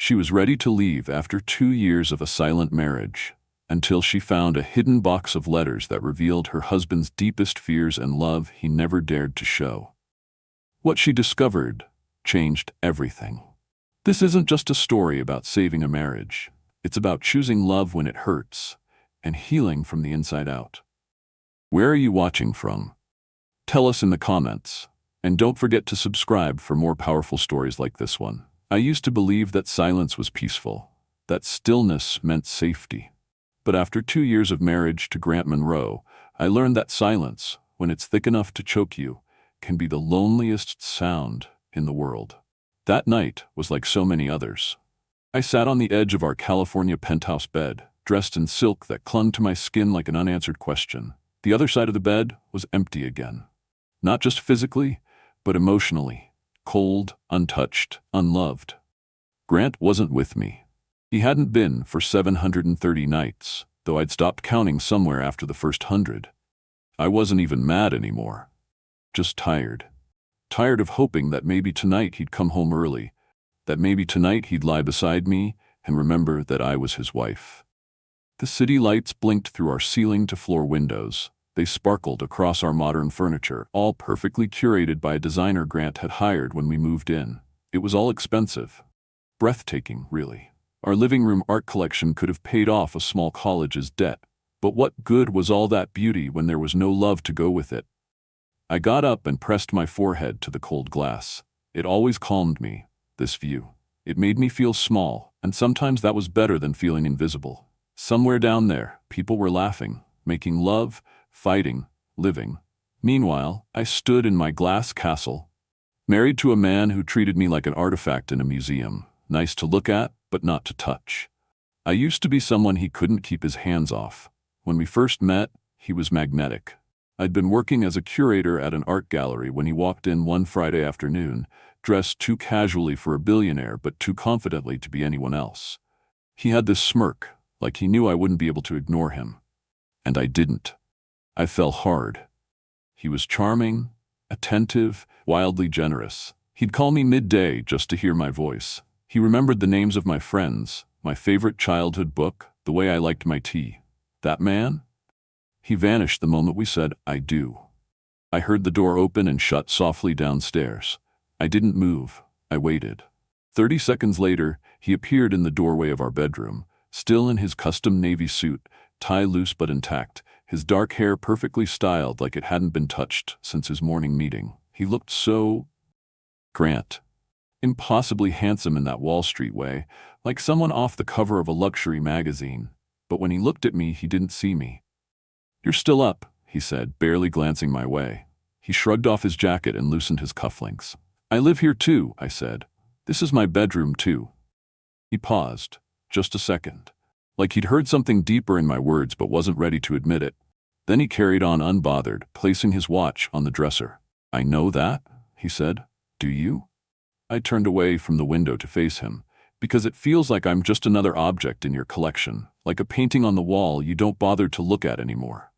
She was ready to leave after 2 years of a silent marriage, until she found a hidden box of letters that revealed her husband's deepest fears and love he never dared to show. What she discovered changed everything. This isn't just a story about saving a marriage. It's about choosing love when it hurts and healing from the inside out. Where are you watching from? Tell us in the comments. And don't forget to subscribe for more powerful stories like this one. I used to believe that silence was peaceful, that stillness meant safety. But after 2 years of marriage to Grant Monroe, I learned that silence, when it's thick enough to choke you, can be the loneliest sound in the world. That night was like so many others. I sat on the edge of our California penthouse bed, dressed in silk that clung to my skin like an unanswered question. The other side of the bed was empty again. Not just physically, but emotionally. Cold, untouched, unloved. Grant wasn't with me. He hadn't been for 730 nights, though I'd stopped counting somewhere after the first 100. I wasn't even mad anymore. Just tired. Tired of hoping that maybe tonight he'd come home early, that maybe tonight he'd lie beside me and remember that I was his wife. The city lights blinked through our ceiling-to-floor windows. They sparkled across our modern furniture, all perfectly curated by a designer Grant had hired when we moved in. It was all expensive. Breathtaking, really. Our living room art collection could have paid off a small college's debt. But what good was all that beauty when there was no love to go with it? I got up and pressed my forehead to the cold glass. It always calmed me, this view. It made me feel small, and sometimes that was better than feeling invisible. Somewhere down there, people were laughing, making love, fighting, living. Meanwhile, I stood in my glass castle, married to a man who treated me like an artifact in a museum, nice to look at, but not to touch. I used to be someone he couldn't keep his hands off. When we first met, he was magnetic. I'd been working as a curator at an art gallery when he walked in one Friday afternoon, dressed too casually for a billionaire but too confidently to be anyone else. He had this smirk, like he knew I wouldn't be able to ignore him. And I didn't. I fell hard. He was charming, attentive, wildly generous. He'd call me midday just to hear my voice. He remembered the names of my friends, my favorite childhood book, the way I liked my tea. That man? He vanished the moment we said, "I do." I heard the door open and shut softly downstairs. I didn't move. I waited. 30 seconds later, he appeared in the doorway of our bedroom, still in his custom navy suit, tie loose but intact, his dark hair perfectly styled like it hadn't been touched since his morning meeting. He looked so... Grant. Impossibly handsome in that Wall Street way, like someone off the cover of a luxury magazine. But when he looked at me, he didn't see me. "You're still up," he said, barely glancing my way. He shrugged off his jacket and loosened his cufflinks. "I live here too," I said. "This is my bedroom too." He paused, just a second, like he'd heard something deeper in my words but wasn't ready to admit it. Then he carried on unbothered, placing his watch on the dresser. "I know that," he said. "Do you?" I turned away from the window to face him, because it feels like I'm just another object in your collection, like a painting on the wall you don't bother to look at anymore.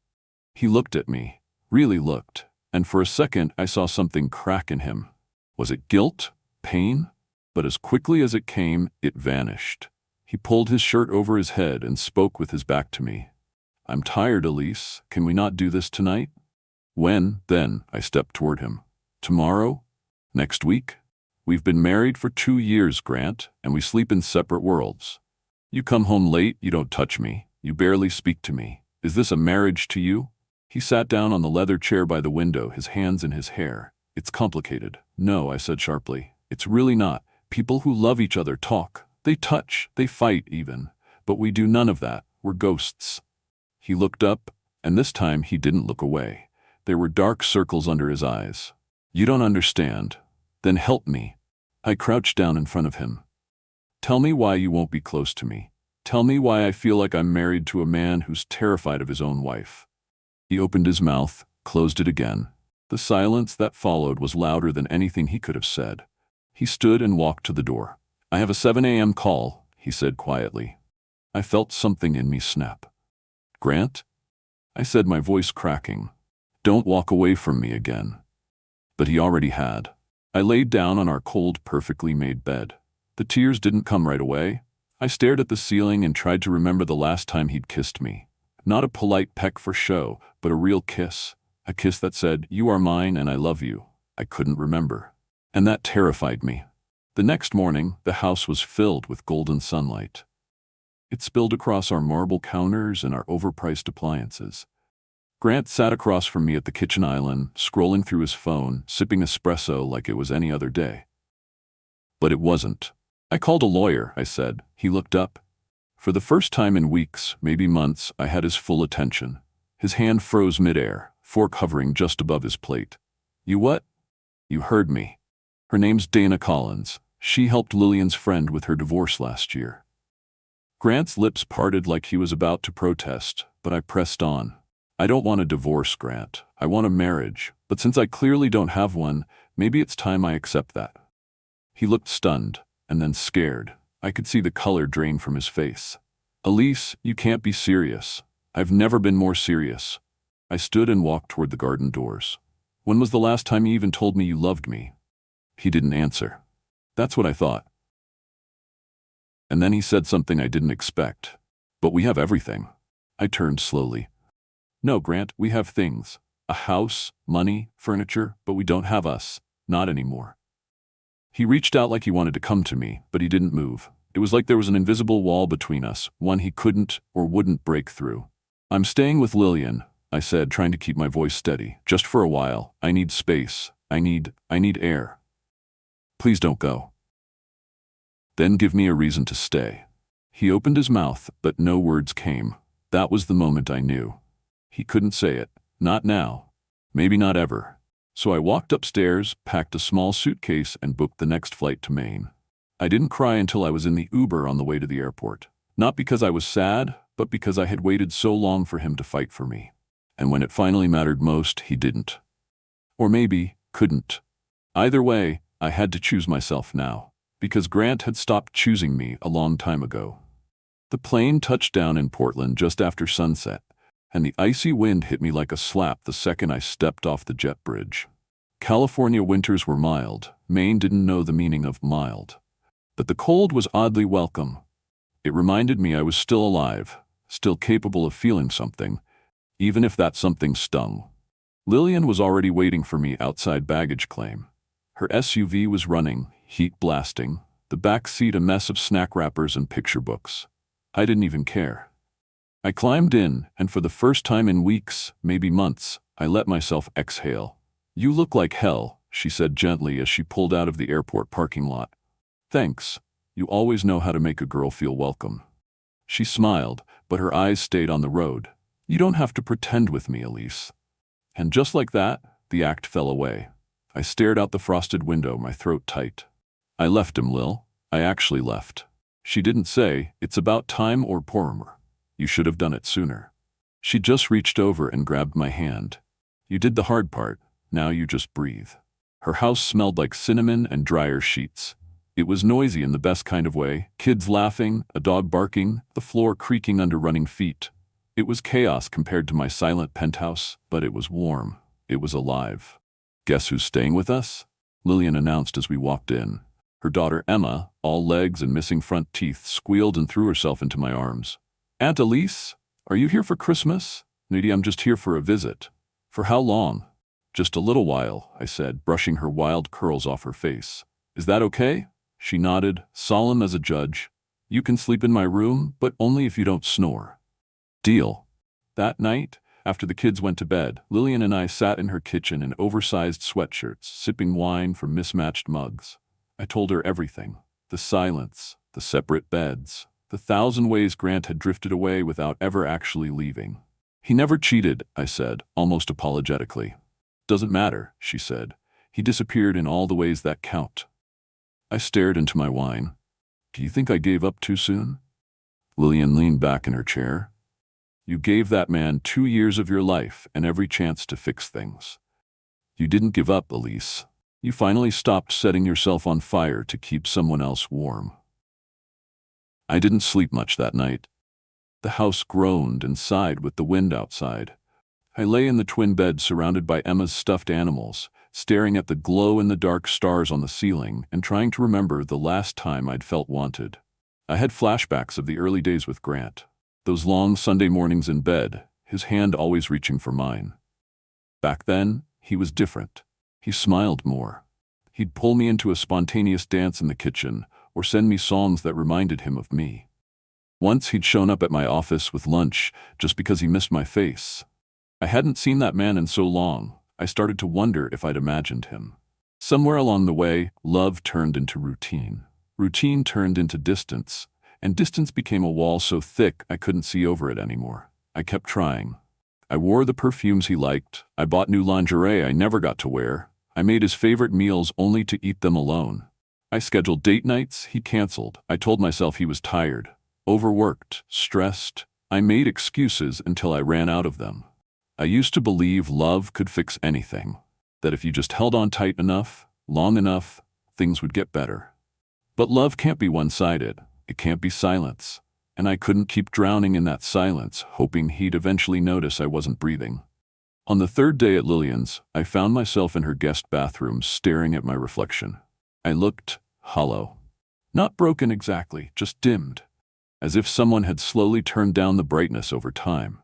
He looked at me, really looked, and for a second I saw something crack in him. Was it guilt? Pain? But as quickly as it came, it vanished. He pulled his shirt over his head and spoke with his back to me. "I'm tired, Elise. Can we not do this tonight?" "When, then?" I stepped toward him. "Tomorrow? Next week? We've been married for 2 years, Grant, and we sleep in separate worlds. You come home late, you don't touch me, you barely speak to me. Is this a marriage to you?" He sat down on the leather chair by the window, his hands in his hair. "It's complicated." "No," I said sharply. "It's really not. People who love each other talk. They touch, they fight even. But we do none of that. We're ghosts." He looked up, and this time he didn't look away. There were dark circles under his eyes. "You don't understand. Then help me." I crouched down in front of him. "Tell me why you won't be close to me. Tell me why I feel like I'm married to a man who's terrified of his own wife." He opened his mouth, closed it again. The silence that followed was louder than anything he could have said. He stood and walked to the door. "I have a 7 a.m. call," he said quietly. I felt something in me snap. "Grant?" I said, my voice cracking. "Don't walk away from me again." But he already had. I laid down on our cold, perfectly made bed. The tears didn't come right away. I stared at the ceiling and tried to remember the last time he'd kissed me. Not a polite peck for show, but a real kiss. A kiss that said, "You are mine and I love you." I couldn't remember. And that terrified me. The next morning, the house was filled with golden sunlight. It spilled across our marble counters and our overpriced appliances. Grant sat across from me at the kitchen island, scrolling through his phone, sipping espresso like it was any other day. But it wasn't. "I called a lawyer," I said. He looked up. For the first time in weeks, maybe months, I had his full attention. His hand froze midair, fork hovering just above his plate. "You what?" "You heard me. Her name's Dana Collins. She helped Lillian's friend with her divorce last year." Grant's lips parted like he was about to protest, but I pressed on. "I don't want a divorce, Grant. I want a marriage. But since I clearly don't have one, maybe it's time I accept that." He looked stunned, and then scared. I could see the color drain from his face. "Elise, you can't be serious." "I've never been more serious." I stood and walked toward the garden doors. "When was the last time you even told me you loved me?" He didn't answer. That's what I thought. And then he said something I didn't expect. "But we have everything." I turned slowly. "No, Grant, we have things. A house, money, furniture, but we don't have us. Not anymore." He reached out like he wanted to come to me, but he didn't move. It was like there was an invisible wall between us, one he couldn't or wouldn't break through. "I'm staying with Lillian," I said, trying to keep my voice steady. "Just for a while. I need space. I need air. Please don't go." "Then give me a reason to stay." He opened his mouth, but no words came. That was the moment I knew. He couldn't say it. Not now. Maybe not ever. So I walked upstairs, packed a small suitcase, and booked the next flight to Maine. I didn't cry until I was in the Uber on the way to the airport. Not because I was sad, but because I had waited so long for him to fight for me. And when it finally mattered most, he didn't. Or maybe couldn't. Either way, I had to choose myself now, because Grant had stopped choosing me a long time ago. The plane touched down in Portland just after sunset, and the icy wind hit me like a slap the second I stepped off the jet bridge. California winters were mild. Maine didn't know the meaning of mild. But the cold was oddly welcome. It reminded me I was still alive, still capable of feeling something, even if that something stung. Lillian was already waiting for me outside baggage claim. Her SUV was running, heat blasting, the back seat a mess of snack wrappers and picture books. I didn't even care. I climbed in, and for the first time in weeks, maybe months, I let myself exhale. "You look like hell," she said gently as she pulled out of the airport parking lot. "Thanks. You always know how to make a girl feel welcome." She smiled, but her eyes stayed on the road. "You don't have to pretend with me, Elise." And just like that, the act fell away. I stared out the frosted window, my throat tight. "I left him, Lil. I actually left." She didn't say, "It's about time," or "Pormer. You should have done it sooner." She just reached over and grabbed my hand. "You did the hard part. Now you just breathe." Her house smelled like cinnamon and dryer sheets. It was noisy in the best kind of way, kids laughing, a dog barking, the floor creaking under running feet. It was chaos compared to my silent penthouse, but it was warm. It was alive. "Guess who's staying with us?" Lillian announced as we walked in. Her daughter Emma, all legs and missing front teeth, squealed and threw herself into my arms. "Aunt Elise, are you here for Christmas?" "Nudie, I'm just here for a visit." "For how long?" "Just a little while," I said, brushing her wild curls off her face. "Is that okay?" She nodded, solemn as a judge. "You can sleep in my room, but only if you don't snore." "Deal." That night, after the kids went to bed, Lillian and I sat in her kitchen in oversized sweatshirts, sipping wine from mismatched mugs. I told her everything. The silence, the separate beds, the 1,000 ways Grant had drifted away without ever actually leaving. "He never cheated," I said, almost apologetically. "Doesn't matter," she said. "He disappeared in all the ways that count." I stared into my wine. "Do you think I gave up too soon?" Lillian leaned back in her chair. "You gave that man 2 years of your life and every chance to fix things. You didn't give up, Elise. You finally stopped setting yourself on fire to keep someone else warm." I didn't sleep much that night. The house groaned and sighed with the wind outside. I lay in the twin bed surrounded by Emma's stuffed animals, staring at the glow-in-the-dark stars on the ceiling and trying to remember the last time I'd felt wanted. I had flashbacks of the early days with Grant, those long Sunday mornings in bed, his hand always reaching for mine. Back then, he was different. He smiled more. He'd pull me into a spontaneous dance in the kitchen or send me songs that reminded him of me. Once he'd shown up at my office with lunch just because he missed my face. I hadn't seen that man in so long, I started to wonder if I'd imagined him. Somewhere along the way, love turned into routine. Routine turned into distance, and distance became a wall so thick I couldn't see over it anymore. I kept trying. I wore the perfumes he liked. I bought new lingerie I never got to wear. I made his favorite meals only to eat them alone. I scheduled date nights he canceled. I told myself he was tired, overworked, stressed. I made excuses until I ran out of them. I used to believe love could fix anything, that if you just held on tight enough, long enough, things would get better. But love can't be one-sided. It can't be silence. And I couldn't keep drowning in that silence, hoping he'd eventually notice I wasn't breathing. On the third day at Lillian's, I found myself in her guest bathroom staring at my reflection. I looked hollow. Not broken exactly, just dimmed, as if someone had slowly turned down the brightness over time.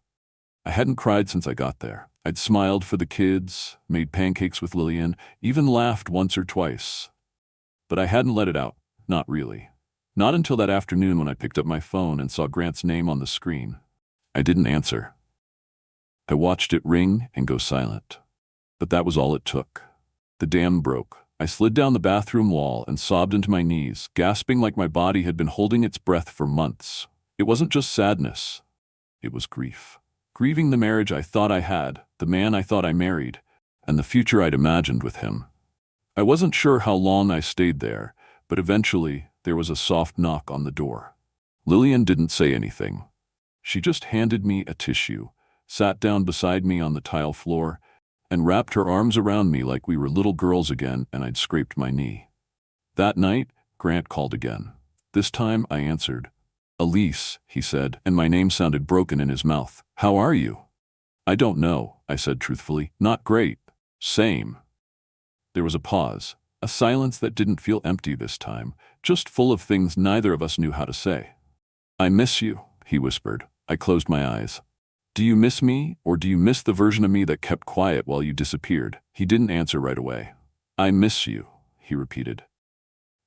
I hadn't cried since I got there. I'd smiled for the kids, made pancakes with Lillian, even laughed once or twice. But I hadn't let it out, not really. Not until that afternoon when I picked up my phone and saw Grant's name on the screen. I didn't answer. I watched it ring and go silent. But that was all it took. The dam broke. I slid down the bathroom wall and sobbed into my knees, gasping like my body had been holding its breath for months. It wasn't just sadness. It was grief. Grieving the marriage I thought I had, the man I thought I married, and the future I'd imagined with him. I wasn't sure how long I stayed there, but eventually there was a soft knock on the door. Lillian didn't say anything. She just handed me a tissue, sat down beside me on the tile floor, and wrapped her arms around me like we were little girls again and I'd scraped my knee. That night, Grant called again. This time I answered. "Elise," he said, and my name sounded broken in his mouth. "How are you?" "I don't know," I said truthfully. "Not great." "Same." There was a pause, a silence that didn't feel empty this time, just full of things neither of us knew how to say. "I miss you," he whispered. I closed my eyes. "Do you miss me, or do you miss the version of me that kept quiet while you disappeared?" He didn't answer right away. "I miss you," he repeated.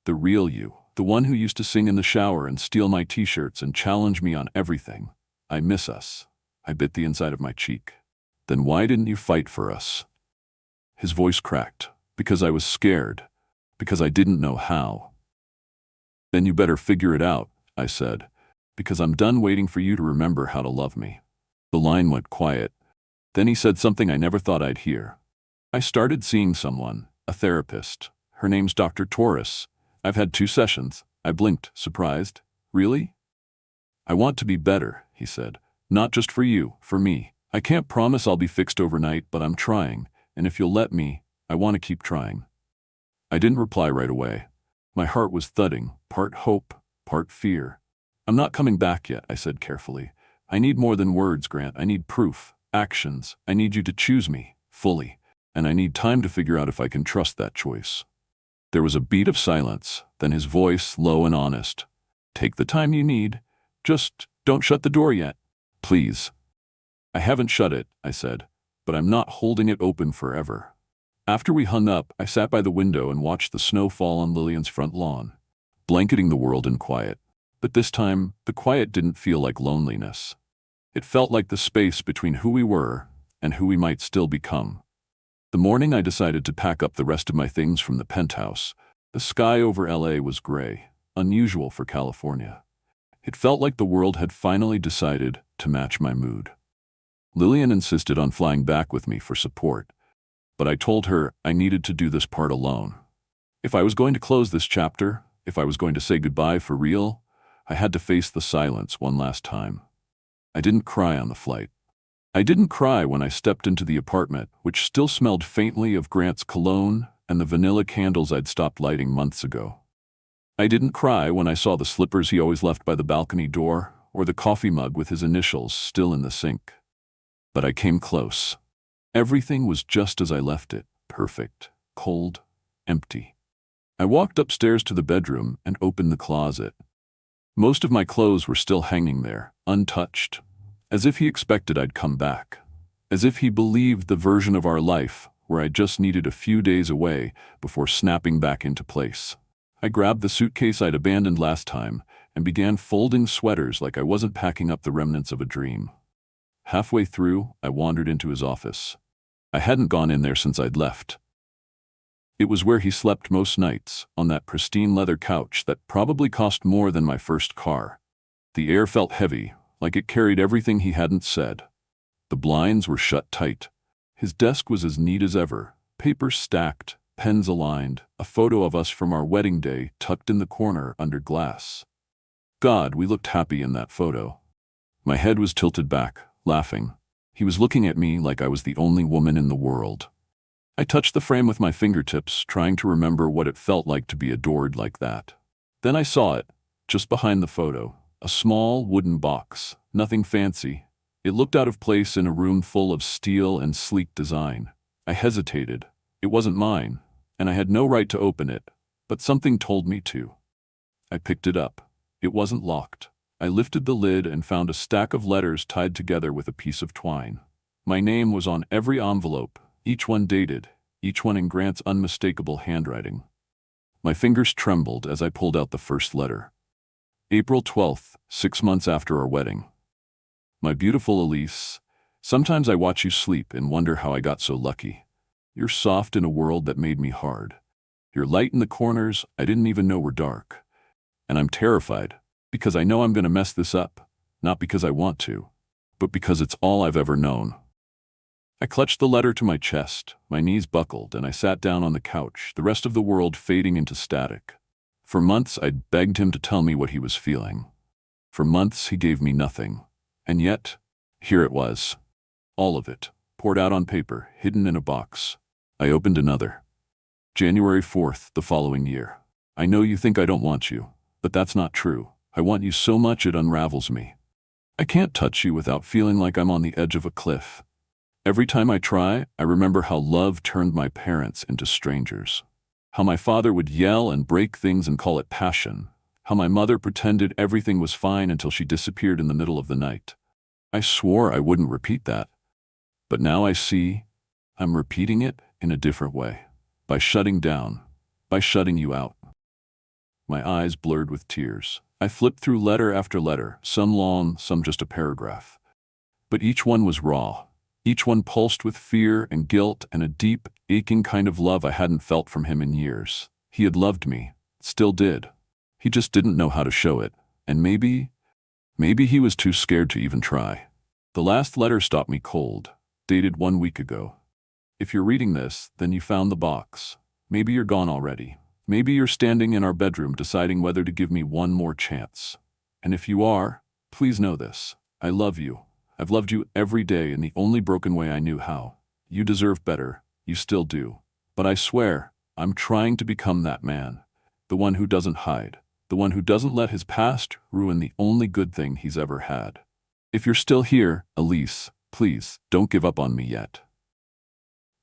"The real you, the one who used to sing in the shower and steal my t-shirts and challenge me on everything. I miss us." I bit the inside of my cheek. "Then why didn't you fight for us?" His voice cracked. "Because I was scared. Because I didn't know how." "Then you better figure it out," I said, "because I'm done waiting for you to remember how to love me." The line went quiet. Then he said something I never thought I'd hear. "I started seeing someone, a therapist. Her name's Dr. Torres. I've had 2 sessions." I blinked, surprised. "Really?" "I want to be better," he said. "Not just for you, for me. I can't promise I'll be fixed overnight, but I'm trying, and if you'll let me, I want to keep trying." I didn't reply right away. My heart was thudding, part hope, part fear. "I'm not coming back yet," I said carefully. "I need more than words, Grant. I need proof, actions. I need you to choose me, fully, and I need time to figure out if I can trust that choice." There was a beat of silence, then his voice, low and honest. "Take the time you need. Just don't shut the door yet. Please." "I haven't shut it," I said, "but I'm not holding it open forever." After we hung up, I sat by the window and watched the snow fall on Lillian's front lawn, blanketing the world in quiet. But this time, the quiet didn't feel like loneliness. It felt like the space between who we were and who we might still become. The morning I decided to pack up the rest of my things from the penthouse, the sky over LA was gray, unusual for California. It felt like the world had finally decided to match my mood. Lillian insisted on flying back with me for support, but I told her I needed to do this part alone. If I was going to close this chapter, if I was going to say goodbye for real, I had to face the silence one last time. I didn't cry on the flight. I didn't cry when I stepped into the apartment, which still smelled faintly of Grant's cologne and the vanilla candles I'd stopped lighting months ago. I didn't cry when I saw the slippers he always left by the balcony door, or the coffee mug with his initials still in the sink. But I came close. Everything was just as I left it, perfect. cold, empty. I walked upstairs to the bedroom and opened the closet. Most of my clothes were still hanging there, untouched, as if he expected I'd come back, as if he believed the version of our life where I just needed a few days away before snapping back into place. I grabbed the suitcase I'd abandoned last time and began folding sweaters like I wasn't packing up the remnants of a dream. Halfway through, I wandered into his office. I hadn't gone in there since I'd left. It was where he slept most nights, on that pristine leather couch that probably cost more than my first car. The air felt heavy, like it carried everything he hadn't said. The blinds were shut tight. His desk was as neat as ever, papers stacked, pens aligned, a photo of us from our wedding day tucked in the corner under glass. God, we looked happy in that photo. My head was tilted back, laughing. He was looking at me like I was the only woman in the world. I touched the frame with my fingertips, trying to remember what it felt like to be adored like that. Then I saw it, just behind the photo, a small wooden box, nothing fancy. It looked out of place in a room full of steel and sleek design. I hesitated. It wasn't mine, and I had no right to open it, but something told me to. I picked it up. It wasn't locked. I lifted the lid and found a stack of letters tied together with a piece of twine. My name was on every envelope, each one dated, each one in Grant's unmistakable handwriting. My fingers trembled as I pulled out the first letter. April 12th, 6 months after our wedding. My beautiful Elise, sometimes I watch you sleep and wonder how I got so lucky. You're soft in a world that made me hard. You're light in the corners I didn't even know were dark. And I'm terrified, because I know I'm going to mess this up, not because I want to, but because it's all I've ever known. I clutched the letter to my chest, my knees buckled, and I sat down on the couch, the rest of the world fading into static. For months I'd begged him to tell me what he was feeling. For months he gave me nothing. And yet, here it was. All of it, poured out on paper, hidden in a box. I opened another. January 4th, the following year. I know you think I don't want you, but that's not true. I want you so much it unravels me. I can't touch you without feeling like I'm on the edge of a cliff. Every time I try, I remember how love turned my parents into strangers. How my father would yell and break things and call it passion. How my mother pretended everything was fine until she disappeared in the middle of the night. I swore I wouldn't repeat that. But now I see I'm repeating it in a different way. By shutting down. By shutting you out. My eyes blurred with tears. I flipped through letter after letter, some long, some just a paragraph. But each one was raw. Each one pulsed with fear and guilt and a deep, aching kind of love I hadn't felt from him in years. He had loved me. Still did. He just didn't know how to show it. And maybe he was too scared to even try. The last letter stopped me cold, dated 1 week ago. If you're reading this, then you found the box. Maybe you're gone already. Maybe you're standing in our bedroom deciding whether to give me one more chance. And if you are, please know this. I love you. I've loved you every day in the only broken way I knew how. You deserve better. You still do. But I swear, I'm trying to become that man. The one who doesn't hide. The one who doesn't let his past ruin the only good thing he's ever had. If you're still here, Elise, please, don't give up on me yet.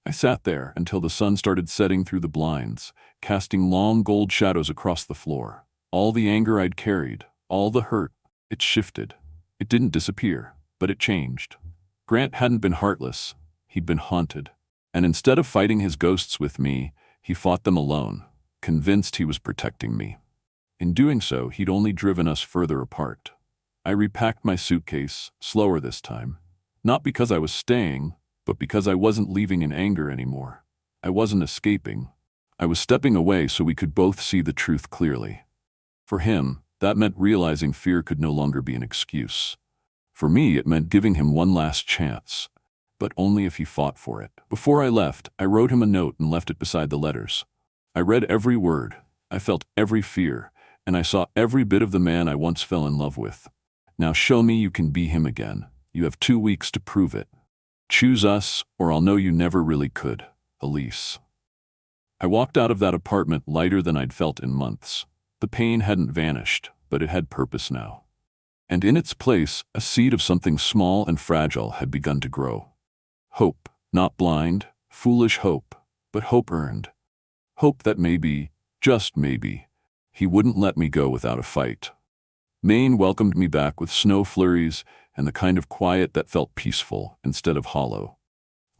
I sat there until the sun started setting through the blinds, casting long gold shadows across the floor. All the anger I'd carried, all the hurt, it shifted. It didn't disappear, but it changed. Grant hadn't been heartless, he'd been haunted. And instead of fighting his ghosts with me, he fought them alone, convinced he was protecting me. In doing so, he'd only driven us further apart. I repacked my suitcase, slower this time. Not because I was staying, but because I wasn't leaving in anger anymore. I wasn't escaping. I was stepping away so we could both see the truth clearly. For him, that meant realizing fear could no longer be an excuse. For me, it meant giving him one last chance, but only if he fought for it. Before I left, I wrote him a note and left it beside the letters. I read every word. I felt every fear, and I saw every bit of the man I once fell in love with. Now show me you can be him again. You have 2 weeks to prove it. Choose us, or I'll know you never really could, Elise. I walked out of that apartment lighter than I'd felt in months. The pain hadn't vanished, but it had purpose now. And in its place, a seed of something small and fragile had begun to grow. Hope, not blind, foolish hope, but hope earned. Hoped that maybe, just maybe, he wouldn't let me go without a fight. Maine welcomed me back with snow flurries and the kind of quiet that felt peaceful instead of hollow.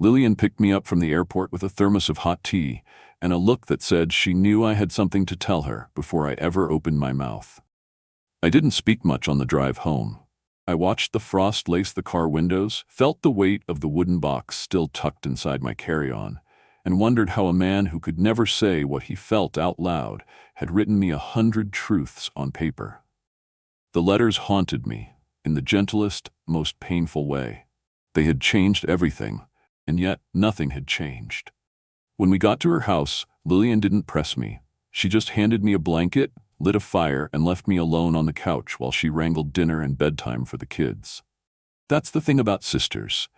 Lillian picked me up from the airport with a thermos of hot tea and a look that said she knew I had something to tell her before I ever opened my mouth. I didn't speak much on the drive home. I watched the frost lace the car windows, felt the weight of the wooden box still tucked inside my carry-on, and wondered how a man who could never say what he felt out loud had written me 100 truths on paper. The letters haunted me in the gentlest, most painful way. They had changed everything, and yet nothing had changed. When we got to her house, Lillian didn't press me. She just handed me a blanket, lit a fire, and left me alone on the couch while she wrangled dinner and bedtime for the kids. That's the thing about sisters.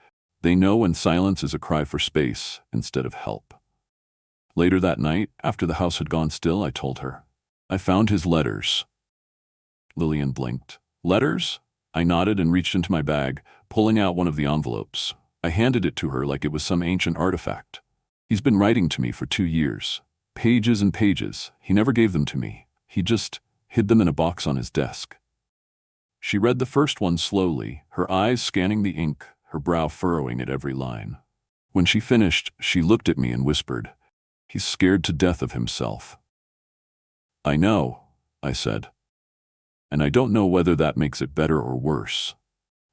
They know when silence is a cry for space instead of help. Later that night, after the house had gone still, I told her, "I found his letters." Lillian blinked. "Letters?" I nodded and reached into my bag, pulling out one of the envelopes. I handed it to her like it was some ancient artifact. "He's been writing to me for 2 years. Pages and pages. He never gave them to me. He just hid them in a box on his desk." She read the first one slowly, her eyes scanning the ink, her brow furrowing at every line. When she finished, she looked at me and whispered, "He's scared to death of himself." "I know," I said. "And I don't know whether that makes it better or worse."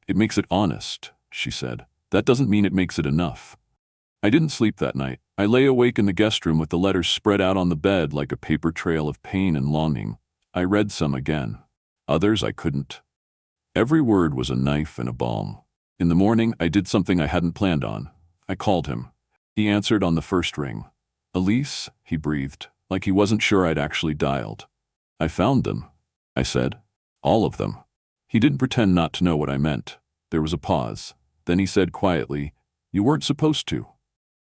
"It makes it honest," she said. "That doesn't mean it makes it enough." I didn't sleep that night. I lay awake in the guest room with the letters spread out on the bed like a paper trail of pain and longing. I read some again. Others I couldn't. Every word was a knife and a balm. In the morning, I did something I hadn't planned on. I called him. He answered on the first ring. "Elise," he breathed, like he wasn't sure I'd actually dialed. "I found them," I said. "All of them." He didn't pretend not to know what I meant. There was a pause. Then he said quietly, "You weren't supposed to."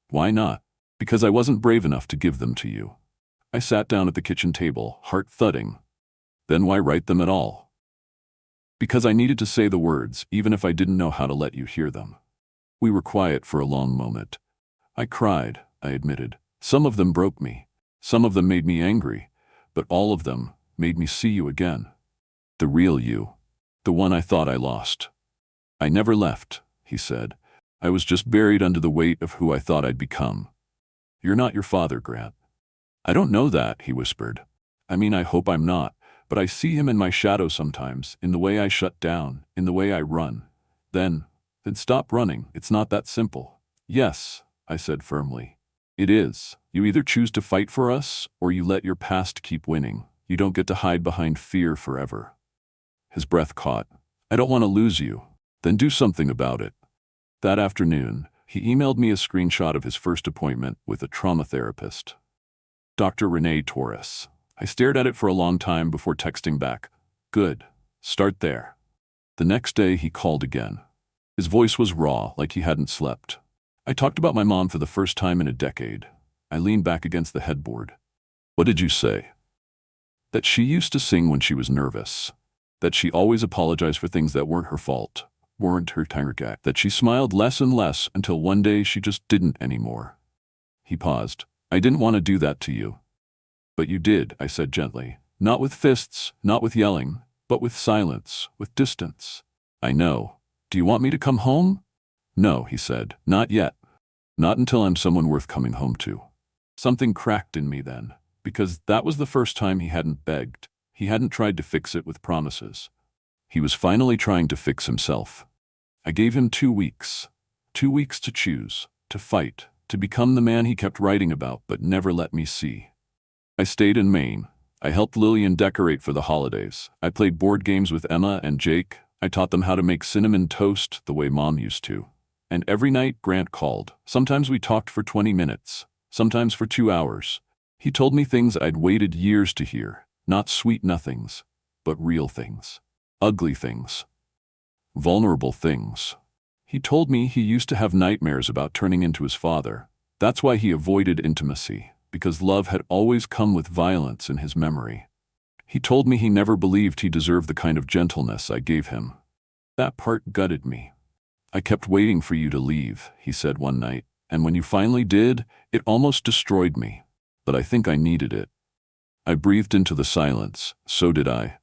"Why not?" "Because I wasn't brave enough to give them to you." I sat down at the kitchen table, heart thudding. "Then why write them at all?" "Because I needed to say the words, even if I didn't know how to let you hear them." We were quiet for a long moment. "I cried," I admitted. "Some of them broke me. Some of them made me angry. But all of them made me see you again. The real you. The one I thought I lost." "I never left," he said. "I was just buried under the weight of who I thought I'd become." "You're not your father, Grant." "I don't know that," he whispered. "I mean, I hope I'm not, but I see him in my shadow sometimes, in the way I shut down, in the way I run. Then stop running. It's not that simple." "Yes," I said firmly. "It is. You either choose to fight for us, or you let your past keep winning. You don't get to hide behind fear forever." His breath caught. "I don't want to lose you." "Then do something about it." That afternoon, he emailed me a screenshot of his first appointment with a trauma therapist. Dr. Renee Torres. I stared at it for a long time before texting back, "Good. Start there." The next day he called again. His voice was raw, like he hadn't slept. I talked about my mom for the first time in a decade. I leaned back against the headboard. "What did you say?" "That she used to sing when she was nervous. That she always apologized for things that weren't her fault, weren't her target. That she smiled less and less until one day she just didn't anymore." He paused. "I didn't want to do that to you." "But you did," I said gently. "Not with fists, not with yelling, but with silence, with distance." "I know. Do you want me to come home?" "No," he said. "Not yet. Not until I'm someone worth coming home to." Something cracked in me then, because that was the first time he hadn't begged. He hadn't tried to fix it with promises. He was finally trying to fix himself. I gave him 2 weeks. 2 weeks to choose, to fight, to become the man he kept writing about but never let me see. I stayed in Maine. I helped Lillian decorate for the holidays. I played board games with Emma and Jake. I taught them how to make cinnamon toast the way Mom used to. And every night Grant called. Sometimes we talked for 20 minutes, sometimes for 2 hours. He told me things I'd waited years to hear, not sweet nothings, but real things. Ugly things. Vulnerable things. He told me he used to have nightmares about turning into his father. That's why he avoided intimacy, because love had always come with violence in his memory. He told me he never believed he deserved the kind of gentleness I gave him. That part gutted me. "I kept waiting for you to leave," he said one night, "and when you finally did, it almost destroyed me." but I think I needed it. I breathed into the silence. So did I.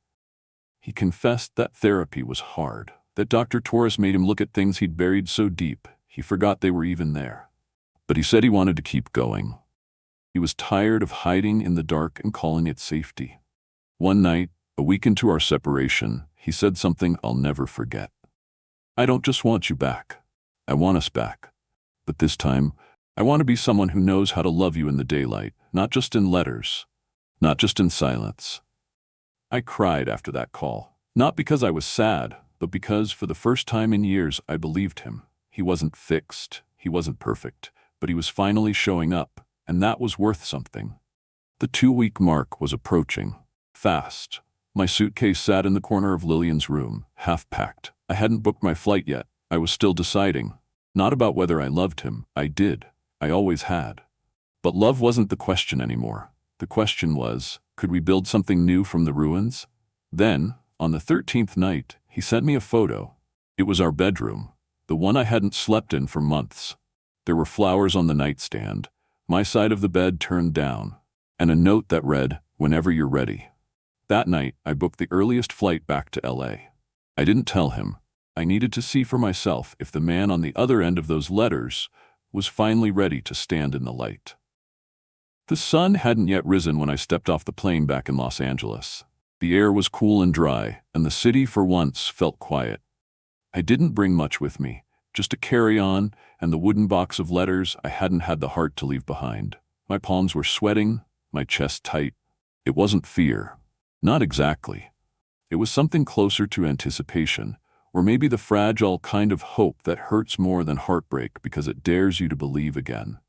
He confessed that therapy was hard, that Dr. Torres made him look at things he'd buried so deep, he forgot they were even there. But he said he wanted to keep going. He was tired of hiding in the dark and calling it safety. One night, a week into our separation, he said something I'll never forget. I don't just want you back. I want us back. But this time, I want to be someone who knows how to love you in the daylight, not just in letters, not just in silence. I cried after that call, not because I was sad, but because for the first time in years I believed him. He wasn't fixed, he wasn't perfect, but he was finally showing up, and that was worth something. The 2-week mark was approaching. Fast. My suitcase sat in the corner of Lillian's room, half-packed. I hadn't booked my flight yet. I was still deciding. Not about whether I loved him. I did. I always had. But love wasn't the question anymore. The question was, could we build something new from the ruins? Then, on the 13th night, he sent me a photo. It was our bedroom, the one I hadn't slept in for months. There were flowers on the nightstand, my side of the bed turned down, and a note that read, "Whenever you're ready." That night, I booked the earliest flight back to LA. I didn't tell him. I needed to see for myself if the man on the other end of those letters was finally ready to stand in the light. The sun hadn't yet risen when I stepped off the plane back in Los Angeles. The air was cool and dry, and the city for once felt quiet. I didn't bring much with me, just a carry-on and the wooden box of letters I hadn't had the heart to leave behind. My palms were sweating, my chest tight. It wasn't fear. Not exactly. It was something closer to anticipation, or maybe the fragile kind of hope that hurts more than heartbreak because it dares you to believe again.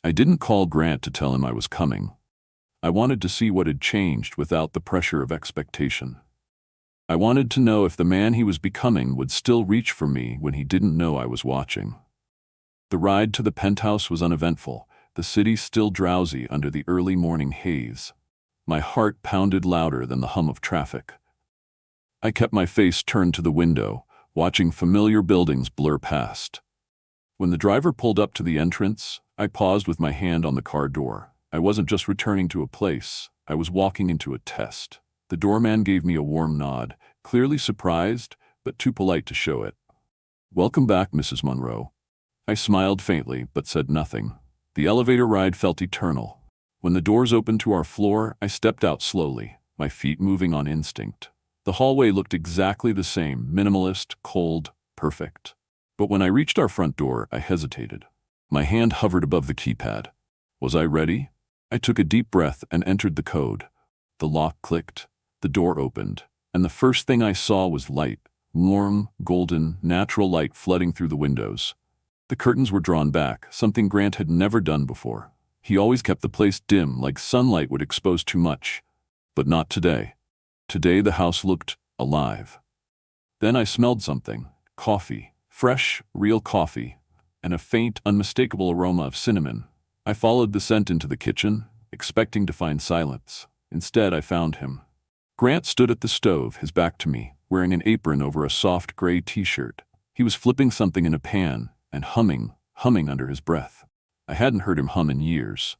I didn't call Grant to tell him I was coming. I wanted to see what had changed without the pressure of expectation. I wanted to know if the man he was becoming would still reach for me when he didn't know I was watching. The ride to the penthouse was uneventful, the city still drowsy under the early morning haze. My heart pounded louder than the hum of traffic. I kept my face turned to the window, watching familiar buildings blur past. When the driver pulled up to the entrance, I paused with my hand on the car door. I wasn't just returning to a place, I was walking into a test. The doorman gave me a warm nod, clearly surprised, but too polite to show it. "Welcome back, Mrs. Monroe." I smiled faintly, but said nothing. The elevator ride felt eternal. When the doors opened to our floor, I stepped out slowly, my feet moving on instinct. The hallway looked exactly the same, minimalist, cold, perfect. But when I reached our front door, I hesitated. My hand hovered above the keypad. Was I ready? I took a deep breath and entered the code. The lock clicked, the door opened, and the first thing I saw was light, warm, golden, natural light flooding through the windows. The curtains were drawn back, something Grant had never done before. He always kept the place dim, like sunlight would expose too much. But not today. Today the house looked alive. Then I smelled something. Coffee. Fresh, real coffee. And a faint, unmistakable aroma of cinnamon. I followed the scent into the kitchen, expecting to find silence. Instead, I found him. Grant stood at the stove, his back to me, wearing an apron over a soft gray t-shirt. He was flipping something in a pan and humming under his breath. I hadn't heard him hum in years.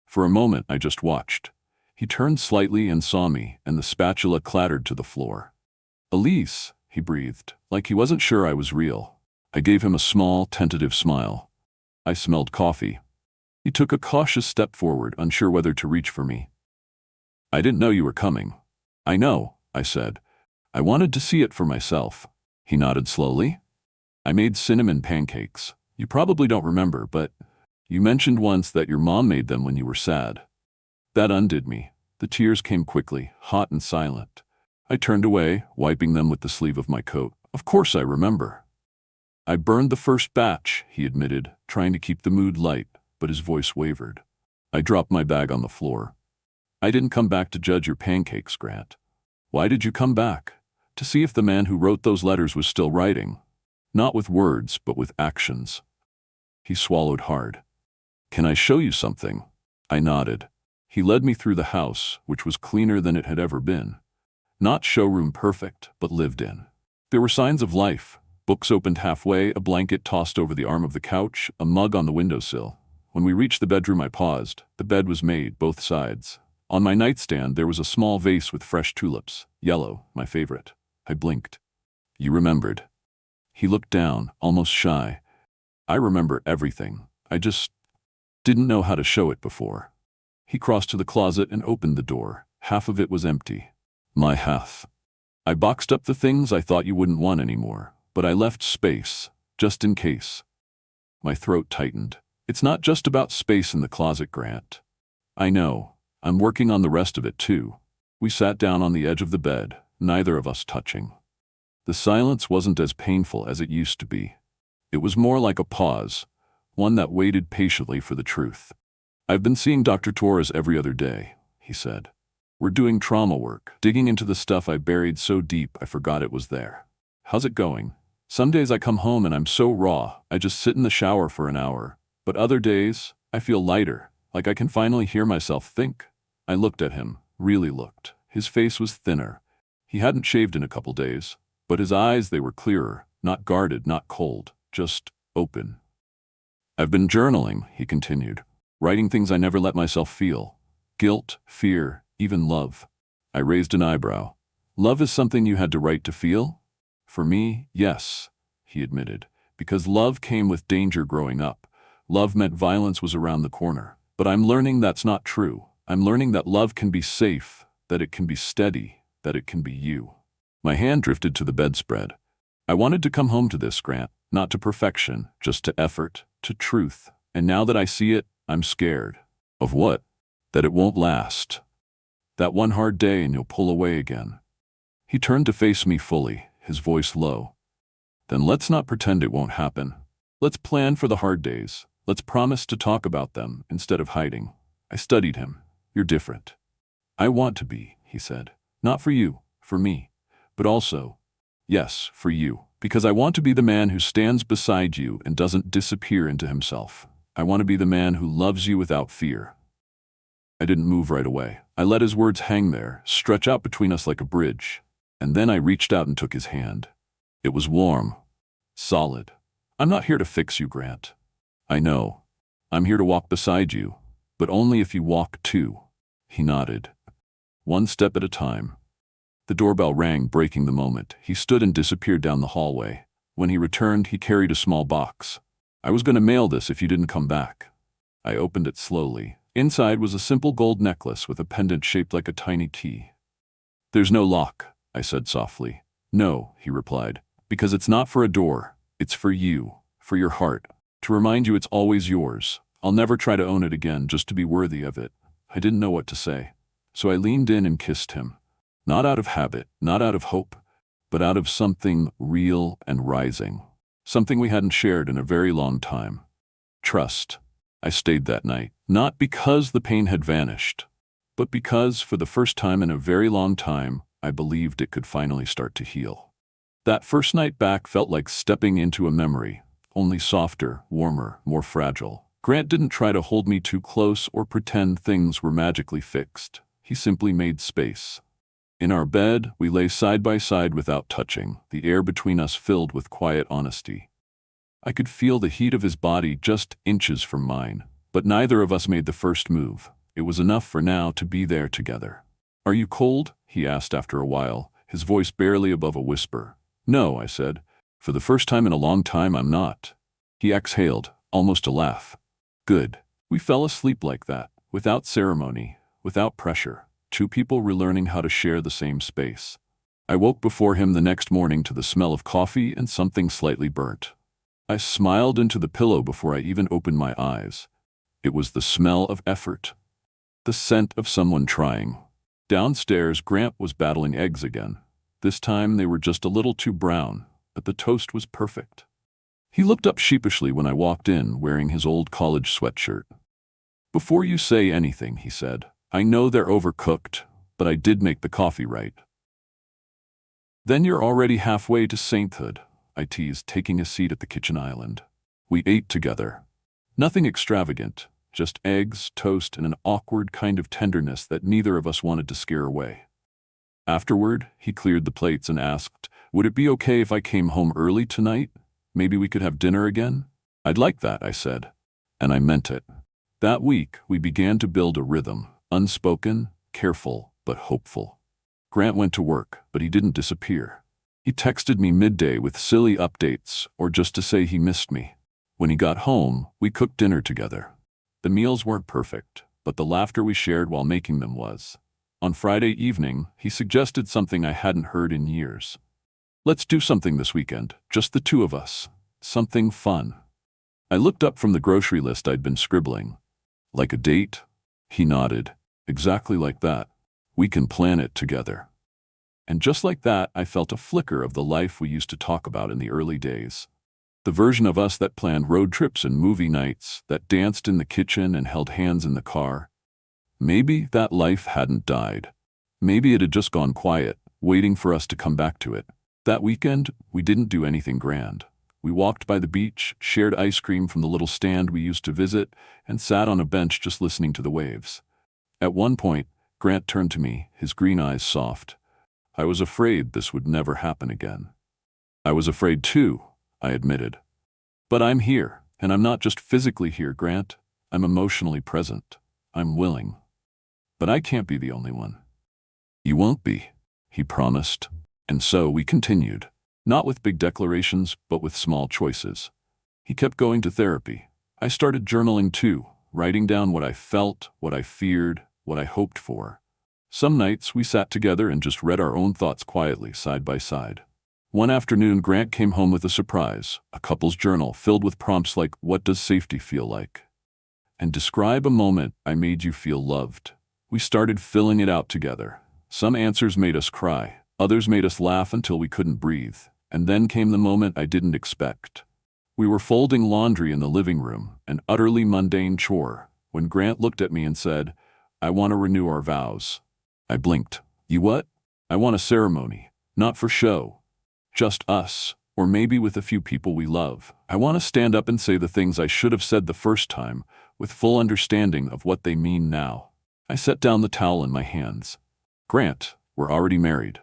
For a moment, I just watched. He turned slightly and saw me, and the spatula clattered to the floor. "Elise," he breathed, like he wasn't sure I was real. I gave him a small, tentative smile. I smelled coffee. He took a cautious step forward, unsure whether to reach for me. "I didn't know you were coming." "I know," I said. "I wanted to see it for myself." He nodded slowly. "I made cinnamon pancakes. You probably don't remember, but you mentioned once that your mom made them when you were sad." That undid me. The tears came quickly, hot and silent. I turned away, wiping them with the sleeve of my coat. "Of course I remember." "I burned the first batch," he admitted, trying to keep the mood light, but his voice wavered. I dropped my bag on the floor. "I didn't come back to judge your pancakes, Grant." "Why did you come back?" "To see if the man who wrote those letters was still writing. Not with words, but with actions." He swallowed hard. "Can I show you something?" I nodded. He led me through the house, which was cleaner than it had ever been. Not showroom perfect, but lived in. There were signs of life. Books opened halfway, a blanket tossed over the arm of the couch, a mug on the windowsill. When we reached the bedroom, I paused. The bed was made, both sides. On my nightstand, there was a small vase with fresh tulips. Yellow, my favorite. I blinked. You remembered. He looked down, almost shy. I remember everything. I just didn't know how to show it before. He crossed to the closet and opened the door. Half of it was empty. My half. I boxed up the things I thought you wouldn't want anymore, but I left space, just in case. My throat tightened. It's not just about space in the closet, Grant. I know. I'm working on the rest of it too. We sat down on the edge of the bed, neither of us touching. The silence wasn't as painful as it used to be. It was more like a pause, one that waited patiently for the truth. I've been seeing Dr. Torres every other day, he said. We're doing trauma work, digging into the stuff I buried so deep I forgot it was there. How's it going? Some days I come home and I'm so raw, I just sit in the shower for an hour. But other days, I feel lighter, like I can finally hear myself think. I looked at him, really looked. His face was thinner. He hadn't shaved in a couple days, but his eyes, they were clearer, not guarded, not cold, just open. I've been journaling, he continued, writing things I never let myself feel. Guilt, fear, even love. I raised an eyebrow. Love is something you had to write to feel? For me, yes, he admitted, because love came with danger growing up. Love meant violence was around the corner. But I'm learning that's not true. I'm learning that love can be safe, that it can be steady, that it can be you. My hand drifted to the bedspread. I wanted to come home to this, Grant, not to perfection, just to effort, to truth. And now that I see it, I'm scared. Of what? That it won't last. That one hard day and you'll pull away again. He turned to face me fully, his voice low. Then let's not pretend it won't happen. Let's plan for the hard days. Let's promise to talk about them instead of hiding. I studied him. You're different. I want to be, he said. Not for you, for me. But also, yes, for you. Because I want to be the man who stands beside you and doesn't disappear into himself. I want to be the man who loves you without fear. I didn't move right away. I let his words hang there, stretch out between us like a bridge. And then I reached out and took his hand. It was warm, solid. I'm not here to fix you, Grant. I know. I'm here to walk beside you, but only if you walk too. He nodded. One step at a time. The doorbell rang, breaking the moment. He stood and disappeared down the hallway. When he returned, he carried a small box. I was going to mail this if you didn't come back. I opened it slowly. Inside was a simple gold necklace with a pendant shaped like a tiny key. There's no lock, I said softly. No, he replied, because it's not for a door. It's for you, for your heart. To remind you it's always yours. I'll never try to own it again just to be worthy of it. I didn't know what to say. So I leaned in and kissed him. Not out of habit, not out of hope, but out of something real and rising. Something we hadn't shared in a very long time. Trust. I stayed that night, not because the pain had vanished, but because for the first time in a very long time, I believed it could finally start to heal. That first night back felt like stepping into a memory, only softer, warmer, more fragile. Grant didn't try to hold me too close or pretend things were magically fixed. He simply made space. In our bed, we lay side by side without touching, the air between us filled with quiet honesty. I could feel the heat of his body just inches from mine, but neither of us made the first move. It was enough for now to be there together. Are you cold? He asked after a while, his voice barely above a whisper. No, I said. For the first time in a long time, I'm not. He exhaled, almost a laugh. Good. We fell asleep like that, without ceremony, without pressure. Two people relearning how to share the same space. I woke before him the next morning to the smell of coffee and something slightly burnt. I smiled into the pillow before I even opened my eyes. It was the smell of effort. The scent of someone trying. Downstairs, Grant was battling eggs again. This time they were just a little too brown, but the toast was perfect. He looked up sheepishly when I walked in, wearing his old college sweatshirt. Before you say anything, he said, I know they're overcooked, but I did make the coffee right. Then you're already halfway to sainthood, I teased, taking a seat at the kitchen island. We ate together. Nothing extravagant, just eggs, toast, and an awkward kind of tenderness that neither of us wanted to scare away. Afterward, he cleared the plates and asked, would it be okay if I came home early tonight? Maybe we could have dinner again? I'd like that, I said. And I meant it. That week, we began to build a rhythm, unspoken, careful, but hopeful. Grant went to work, but he didn't disappear. He texted me midday with silly updates or just to say he missed me. When he got home, we cooked dinner together. The meals weren't perfect, but the laughter we shared while making them was. On Friday evening, he suggested something I hadn't heard in years. Let's do something this weekend, just the two of us. Something fun. I looked up from the grocery list I'd been scribbling. Like a date? He nodded. Exactly like that. We can plan it together. And just like that, I felt a flicker of the life we used to talk about in the early days. The version of us that planned road trips and movie nights, that danced in the kitchen and held hands in the car. Maybe that life hadn't died. Maybe it had just gone quiet, waiting for us to come back to it. That weekend, we didn't do anything grand. We walked by the beach, shared ice cream from the little stand we used to visit, and sat on a bench just listening to the waves. At one point, Grant turned to me, his green eyes soft. I was afraid this would never happen again. I was afraid too, I admitted. But I'm here, and I'm not just physically here, Grant. I'm emotionally present. I'm willing. But I can't be the only one. You won't be, he promised. And so we continued, not with big declarations, but with small choices. He kept going to therapy. I started journaling too, writing down what I felt, what I feared, what I hoped for. Some nights we sat together and just read our own thoughts quietly, side by side. One afternoon, Grant came home with a surprise, a couple's journal filled with prompts like, "What does safety feel like?" And "Describe a moment I made you feel loved." We started filling it out together. Some answers made us cry, others made us laugh until we couldn't breathe. And then came the moment I didn't expect. We were folding laundry in the living room, an utterly mundane chore, when Grant looked at me and said, "I want to renew our vows." I blinked. "You what?" "I want a ceremony, not for show. Just us, or maybe with a few people we love. I want to stand up and say the things I should have said the first time, with full understanding of what they mean now." I set down the towel in my hands. "Grant, we're already married."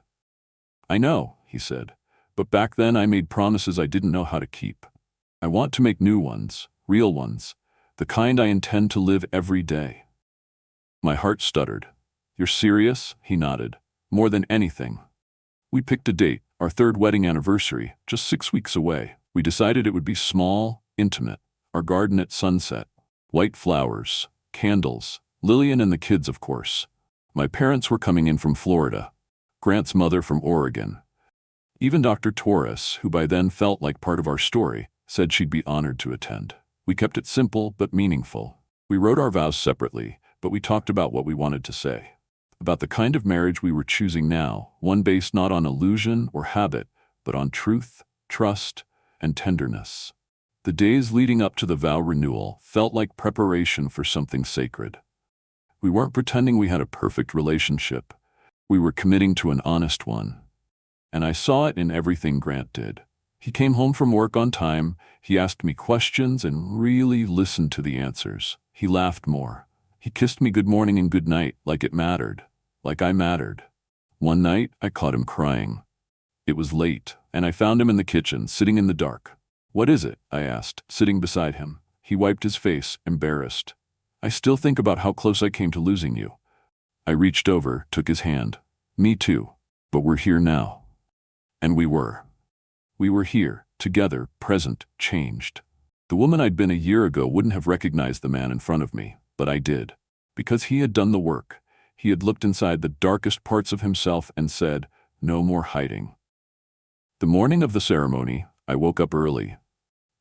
"I know," he said, "but back then I made promises I didn't know how to keep. I want to make new ones, real ones, the kind I intend to live every day." My heart stuttered. "You're serious?" He nodded. "More than anything." We picked a date, our third wedding anniversary, just 6 weeks away. We decided it would be small, intimate, our garden at sunset. White flowers, candles, Lillian and the kids, of course. My parents were coming in from Florida, Grant's mother from Oregon. Even Dr. Torres, who by then felt like part of our story, said she'd be honored to attend. We kept it simple but meaningful. We wrote our vows separately, but we talked about what we wanted to say. About the kind of marriage we were choosing now, one based not on illusion or habit, but on truth, trust, and tenderness. The days leading up to the vow renewal felt like preparation for something sacred. We weren't pretending we had a perfect relationship. We were committing to an honest one. And I saw it in everything Grant did. He came home from work on time, he asked me questions and really listened to the answers. He laughed more. He kissed me good morning and good night, like it mattered, like I mattered. One night, I caught him crying. It was late, and I found him in the kitchen, sitting in the dark. "What is it?" I asked, sitting beside him. He wiped his face, embarrassed. "I still think about how close I came to losing you." I reached over, took his hand. "Me too. But we're here now." And we were. We were here, together, present, changed. The woman I'd been a year ago wouldn't have recognized the man in front of me, but I did. Because he had done the work. He had looked inside the darkest parts of himself and said, "No more hiding." The morning of the ceremony, I woke up early.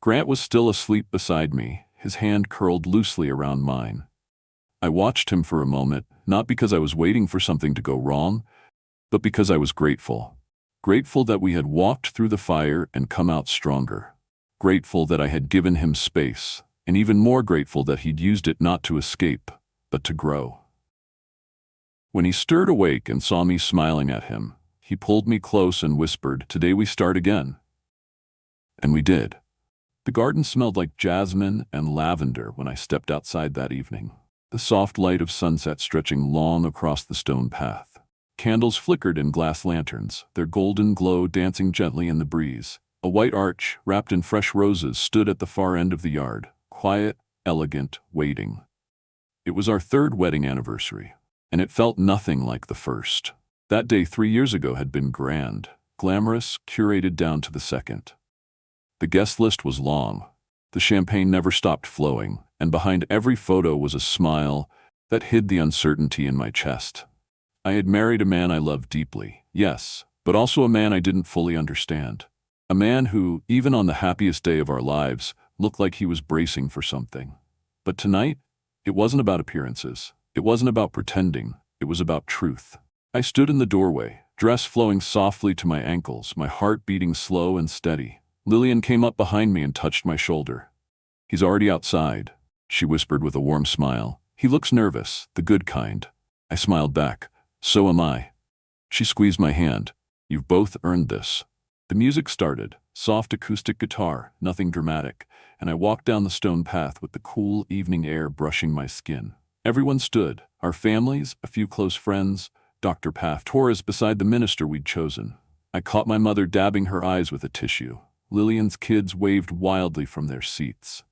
Grant was still asleep beside me, his hand curled loosely around mine. I watched him for a moment, not because I was waiting for something to go wrong, but because I was grateful. Grateful that we had walked through the fire and come out stronger. Grateful that I had given him space, and even more grateful that he'd used it not to escape, but to grow. When he stirred awake and saw me smiling at him, he pulled me close and whispered, "Today we start again." And we did. The garden smelled like jasmine and lavender when I stepped outside that evening. The soft light of sunset stretching long across the stone path. Candles flickered in glass lanterns, their golden glow dancing gently in the breeze. A white arch, wrapped in fresh roses, stood at the far end of the yard, quiet, elegant, waiting. It was our third wedding anniversary, and it felt nothing like the first. That day 3 years ago had been grand, glamorous, curated down to the second. The guest list was long. The champagne never stopped flowing, and behind every photo was a smile that hid the uncertainty in my chest. I had married a man I loved deeply, yes, but also a man I didn't fully understand. A man who, even on the happiest day of our lives, looked like he was bracing for something. But tonight, it wasn't about appearances. It wasn't about pretending. It was about truth. I stood in the doorway, dress flowing softly to my ankles, my heart beating slow and steady. Lillian came up behind me and touched my shoulder. "He's already outside," she whispered with a warm smile. "He looks nervous, the good kind." I smiled back. "So am I." She squeezed my hand. "You've both earned this." The music started, soft acoustic guitar, nothing dramatic, and I walked down the stone path with the cool evening air brushing my skin. Everyone stood, our families, a few close friends, Dr. Paff Torres beside the minister we'd chosen. I caught my mother dabbing her eyes with a tissue. Lillian's kids waved wildly from their seats.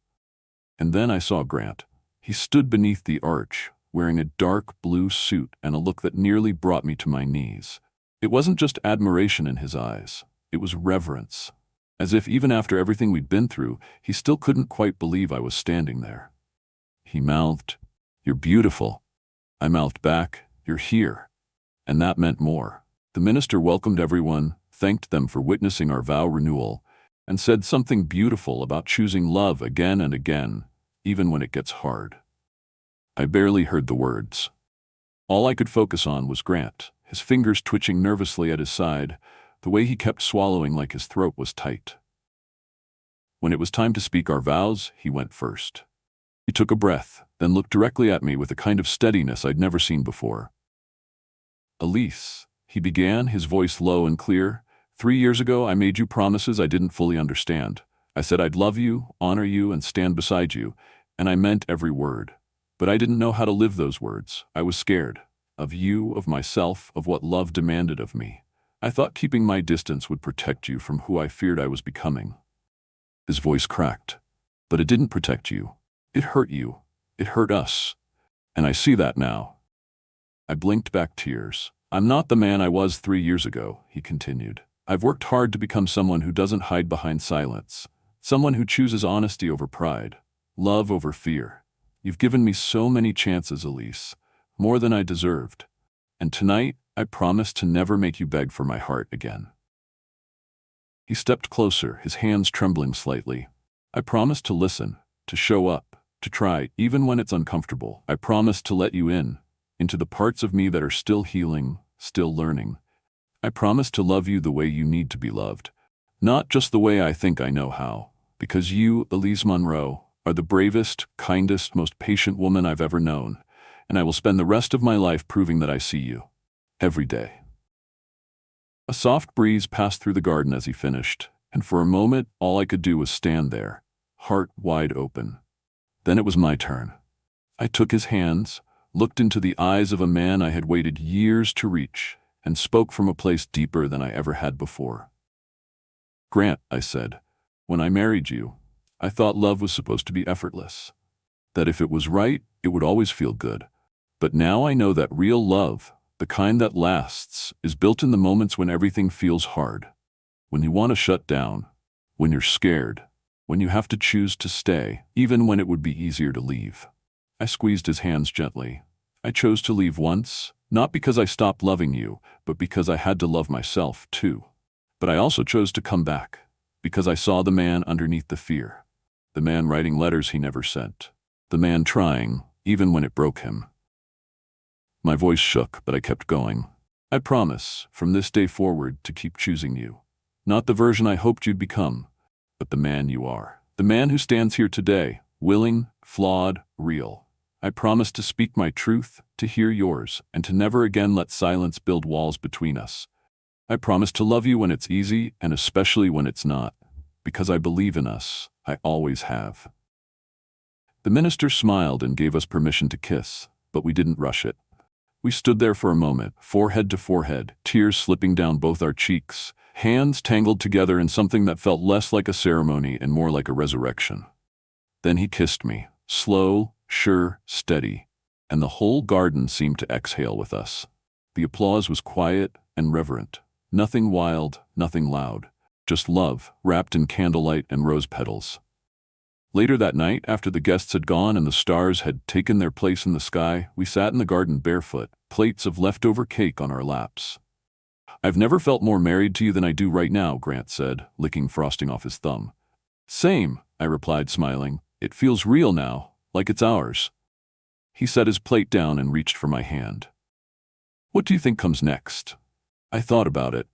And then I saw Grant. He stood beneath the arch, wearing a dark blue suit and a look that nearly brought me to my knees. It wasn't just admiration in his eyes. It was reverence. As if even after everything we'd been through, he still couldn't quite believe I was standing there. He mouthed, "You're beautiful." I mouthed back, "You're here." And that meant more. The minister welcomed everyone, thanked them for witnessing our vow renewal, and said something beautiful about choosing love again and again, even when it gets hard. I barely heard the words. All I could focus on was Grant, his fingers twitching nervously at his side, the way he kept swallowing like his throat was tight. When it was time to speak our vows, he went first. He took a breath, then looked directly at me with a kind of steadiness I'd never seen before. "Elise," he began, his voice low and clear, "3 years ago I made you promises I didn't fully understand. I said I'd love you, honor you, and stand beside you, and I meant every word. But I didn't know how to live those words. I was scared. Of you, of myself, of what love demanded of me. I thought keeping my distance would protect you from who I feared I was becoming." His voice cracked. "But it didn't protect you. It hurt you. It hurt us. And I see that now." I blinked back tears. "I'm not the man I was 3 years ago," he continued. "I've worked hard to become someone who doesn't hide behind silence. Someone who chooses honesty over pride. Love over fear. You've given me so many chances, Elise. More than I deserved. And tonight, I promise to never make you beg for my heart again." He stepped closer, his hands trembling slightly. "I promise to listen, to show up, to try, even when it's uncomfortable. I promise to let you in, into the parts of me that are still healing, still learning. I promise to love you the way you need to be loved, not just the way I think I know how, because you, Elise Monroe, are the bravest, kindest, most patient woman I've ever known, and I will spend the rest of my life proving that I see you. Every day." A soft breeze passed through the garden as he finished, and for a moment all I could do was stand there, heart wide open. Then it was my turn. I took his hands, looked into the eyes of a man I had waited years to reach, and spoke from a place deeper than I ever had before. "Grant," I said, "when I married you, I thought love was supposed to be effortless. That if it was right, it would always feel good. But now I know that real love, the kind that lasts, is built in the moments when everything feels hard. When you want to shut down, when you're scared, when you have to choose to stay, even when it would be easier to leave." I squeezed his hands gently. "I chose to leave once, not because I stopped loving you, but because I had to love myself too. But I also chose to come back, because I saw the man underneath the fear. The man writing letters he never sent. The man trying, even when it broke him." My voice shook, but I kept going. "I promise, from this day forward, to keep choosing you. Not the version I hoped you'd become, but the man you are. The man who stands here today, willing, flawed, real. I promise to speak my truth, to hear yours, and to never again let silence build walls between us. I promise to love you when it's easy, and especially when it's not, because I believe in us. I always have." The minister smiled and gave us permission to kiss, but we didn't rush it. We stood there for a moment, forehead to forehead, tears slipping down both our cheeks, hands tangled together in something that felt less like a ceremony and more like a resurrection. Then he kissed me, slow, sure, steady, and the whole garden seemed to exhale with us. The applause was quiet and reverent. Nothing wild, nothing loud. Just love, wrapped in candlelight and rose petals. Later that night, after the guests had gone and the stars had taken their place in the sky, we sat in the garden barefoot, plates of leftover cake on our laps. "I've never felt more married to you than I do right now," Grant said, licking frosting off his thumb. "Same," I replied, smiling. "It feels real now, like it's ours." He set his plate down and reached for my hand. "What do you think comes next?" I thought about it,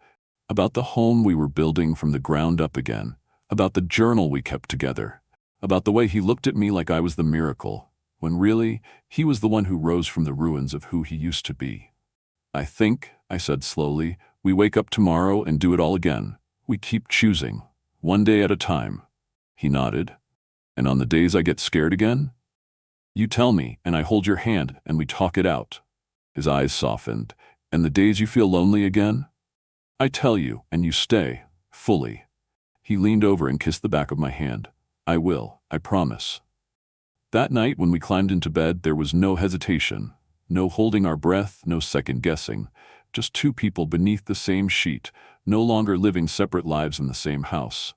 about the home we were building from the ground up again, about the journal we kept together, about the way he looked at me like I was the miracle, when really, he was the one who rose from the ruins of who he used to be. "I think," I said slowly, "we wake up tomorrow and do it all again. We keep choosing, one day at a time." He nodded. "And on the days I get scared again? You tell me, and I hold your hand, and we talk it out." His eyes softened. "And the days you feel lonely again? I tell you, and you stay, fully." He leaned over and kissed the back of my hand. "I will, I promise." That night when we climbed into bed, there was no hesitation, no holding our breath, no second guessing, just two people beneath the same sheet, no longer living separate lives in the same house.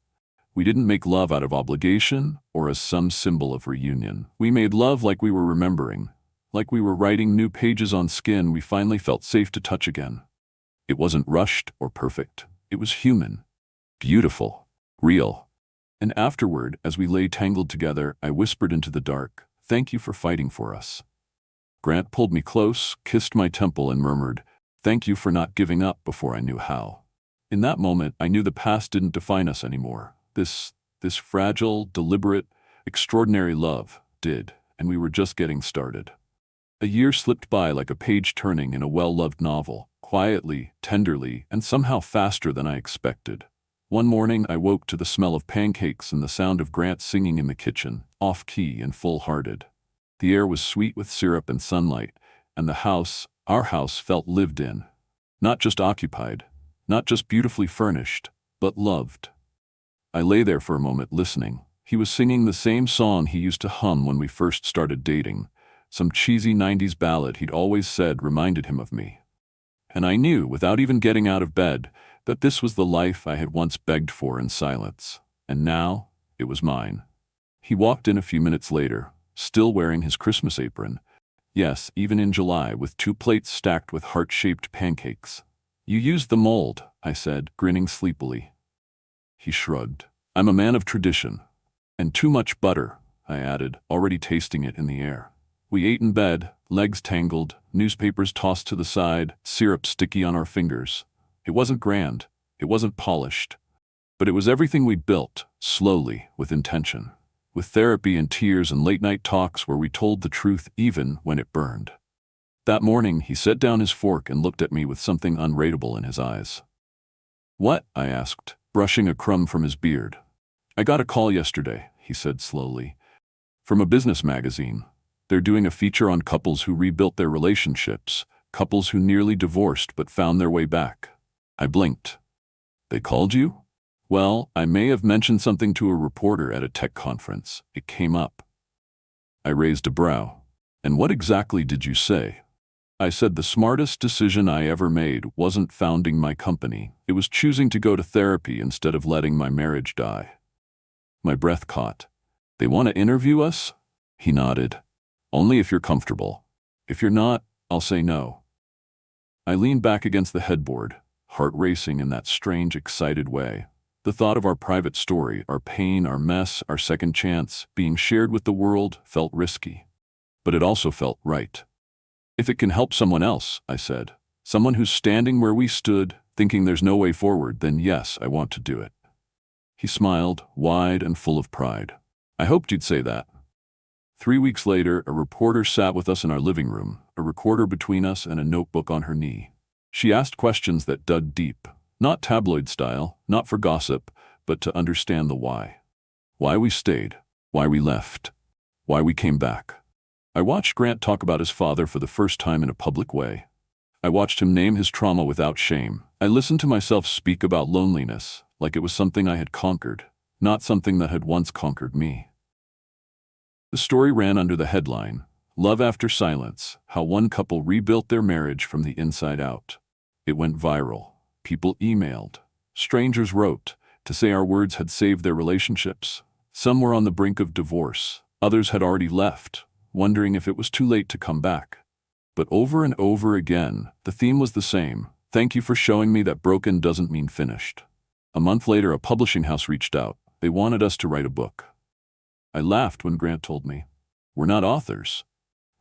We didn't make love out of obligation or as some symbol of reunion. We made love like we were remembering, like we were writing new pages on skin we finally felt safe to touch again. It wasn't rushed or perfect. It was human, beautiful, real. And afterward, as we lay tangled together, I whispered into the dark, "Thank you for fighting for us." Grant pulled me close, kissed my temple, and murmured, "Thank you for not giving up before I knew how." In that moment, I knew the past didn't define us anymore. This fragile, deliberate, extraordinary love did, and we were just getting started. A year slipped by like a page turning in a well-loved novel, quietly, tenderly, and somehow faster than I expected. One morning, I woke to the smell of pancakes and the sound of Grant singing in the kitchen, off-key and full-hearted. The air was sweet with syrup and sunlight, and the house, our house, felt lived in. Not just occupied, not just beautifully furnished, but loved. I lay there for a moment listening. He was singing the same song he used to hum when we first started dating. Some cheesy 90s ballad he'd always said reminded him of me. And I knew, without even getting out of bed, that this was the life I had once begged for in silence. And now, it was mine. He walked in a few minutes later, still wearing his Christmas apron. Yes, even in July, with 2 plates stacked with heart-shaped pancakes. "You used the mold," I said, grinning sleepily. He shrugged. "I'm a man of tradition." "And too much butter," I added, already tasting it in the air. We ate in bed, legs tangled, newspapers tossed to the side, syrup sticky on our fingers. It wasn't grand, it wasn't polished, but it was everything we built, slowly, with intention, with therapy and tears and late-night talks where we told the truth even when it burned. That morning, he set down his fork and looked at me with something unreadable in his eyes. "What?" I asked, brushing a crumb from his beard. "I got a call yesterday," he said slowly, "from a business magazine. They're doing a feature on couples who rebuilt their relationships, couples who nearly divorced but found their way back." I blinked. "They called you?" "Well, I may have mentioned something to a reporter at a tech conference. It came up." I raised a brow. "And what exactly did you say?" I said the smartest decision I ever made wasn't founding my company. It was choosing to go to therapy instead of letting my marriage die. My breath caught. "They want to interview us?" He nodded. "Only if you're comfortable. If you're not, I'll say no." I leaned back against the headboard, heart racing in that strange, excited way. The thought of our private story, our pain, our mess, our second chance, being shared with the world felt risky. But it also felt right. "If it can help someone else," I said, "someone who's standing where we stood, thinking there's no way forward, then yes, I want to do it." He smiled, wide and full of pride. "I hoped you'd say that." 3 weeks later, a reporter sat with us in our living room, a recorder between us and a notebook on her knee. She asked questions that dug deep, not tabloid style, not for gossip, but to understand the why. Why we stayed, why we left, why we came back. I watched Grant talk about his father for the first time in a public way. I watched him name his trauma without shame. I listened to myself speak about loneliness, like it was something I had conquered, not something that had once conquered me. The story ran under the headline, Love After Silence, How One Couple Rebuilt Their Marriage from the Inside Out. It went viral. People emailed. Strangers wrote to say our words had saved their relationships. Some were on the brink of divorce. Others had already left, wondering if it was too late to come back. But over and over again, the theme was the same. Thank you for showing me that broken doesn't mean finished. A month later, a publishing house reached out. They wanted us to write a book. I laughed when Grant told me, "We're not authors."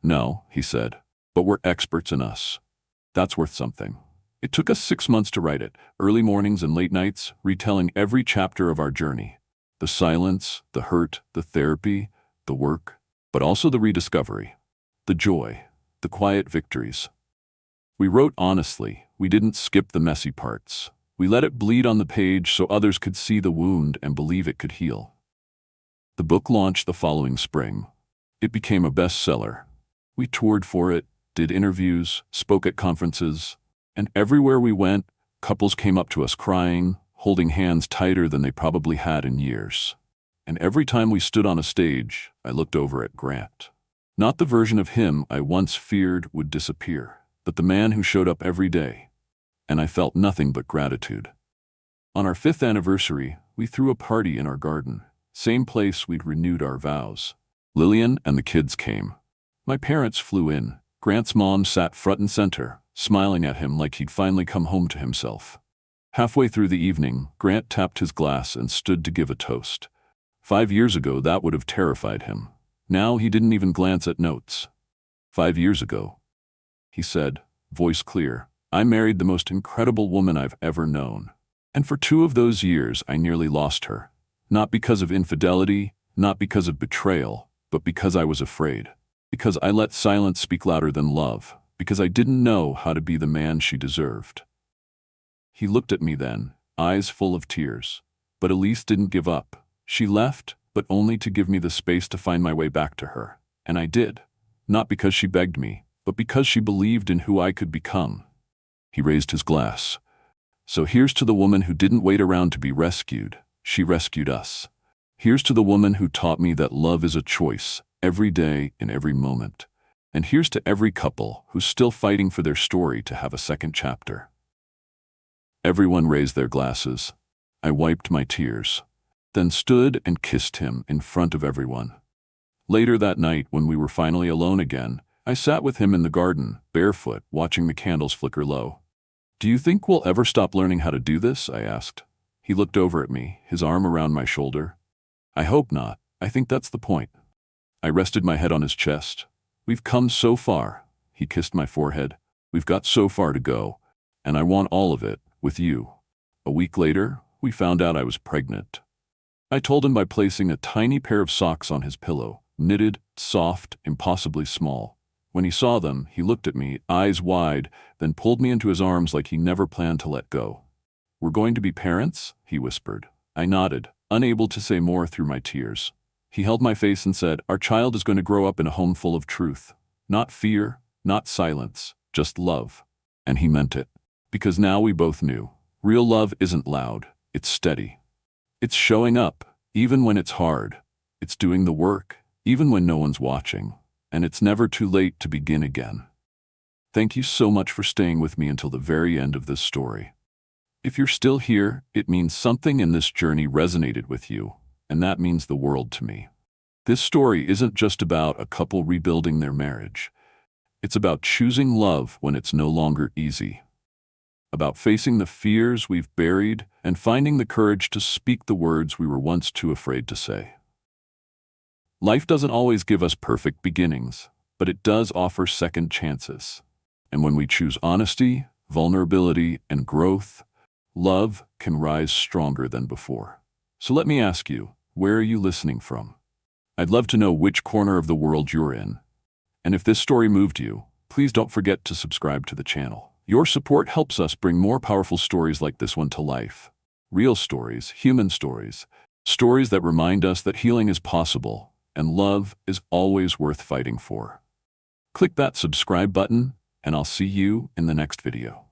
"No," he said, "but we're experts in us." That's worth something. It took us 6 months to write it, early mornings and late nights, retelling every chapter of our journey. The silence, the hurt, the therapy, the work, but also the rediscovery, the joy, the quiet victories. We wrote honestly. We didn't skip the messy parts. We let it bleed on the page so others could see the wound and believe it could heal. The book launched the following spring. It became a bestseller. We toured for it, did interviews, spoke at conferences, and everywhere we went, couples came up to us crying, holding hands tighter than they probably had in years. And every time we stood on a stage, I looked over at Grant. Not the version of him I once feared would disappear, but the man who showed up every day. And I felt nothing but gratitude. On our 5th anniversary, we threw a party in our garden, same place we'd renewed our vows. Lillian and the kids came. My parents flew in. Grant's mom sat front and center, smiling at him like he'd finally come home to himself. Halfway through the evening, Grant tapped his glass and stood to give a toast. 5 years ago, that would have terrified him. Now he didn't even glance at notes. 5 years ago, he said, voice clear, "I married the most incredible woman I've ever known. And for 2 of those years, I nearly lost her. Not because of infidelity, not because of betrayal, but because I was afraid. Because I let silence speak louder than love. Because I didn't know how to be the man she deserved." He looked at me then, eyes full of tears. But Elise didn't give up. She left, but only to give me the space to find my way back to her. And I did. Not because she begged me, but because she believed in who I could become. He raised his glass. "So here's to the woman who didn't wait around to be rescued. She rescued us. Here's to the woman who taught me that love is a choice, every day, in every moment. And here's to every couple who's still fighting for their story to have a second chapter." Everyone raised their glasses. I wiped my tears, then stood and kissed him in front of everyone. Later that night, when we were finally alone again, I sat with him in the garden, barefoot, watching the candles flicker low. "Do you think we'll ever stop learning how to do this?" I asked. He looked over at me, his arm around my shoulder. "I hope not. I think that's the point." I rested my head on his chest. "We've come so far." He kissed my forehead. "We've got so far to go, and I want all of it, with you." A week later, we found out I was pregnant. I told him by placing a tiny pair of socks on his pillow, knitted, soft, impossibly small. When he saw them, he looked at me, eyes wide, then pulled me into his arms like he never planned to let go. "We're going to be parents?" he whispered. I nodded, unable to say more through my tears. He held my face and said, "Our child is going to grow up in a home full of truth. Not fear, not silence, just love." And he meant it. Because now we both knew. Real love isn't loud, it's steady. It's showing up, even when it's hard. It's doing the work, even when no one's watching. And it's never too late to begin again. Thank you so much for staying with me until the very end of this story. If you're still here, it means something in this journey resonated with you, and that means the world to me. This story isn't just about a couple rebuilding their marriage. It's about choosing love when it's no longer easy. About facing the fears we've buried and finding the courage to speak the words we were once too afraid to say. Life doesn't always give us perfect beginnings, but it does offer second chances. And when we choose honesty, vulnerability, and growth, love can rise stronger than before. So let me ask you, where are you listening from? I'd love to know which corner of the world you're in. And if this story moved you, please don't forget to subscribe to the channel. Your support helps us bring more powerful stories like this one to life. Real stories, human stories, stories that remind us that healing is possible and love is always worth fighting for. Click that subscribe button, and I'll see you in the next video.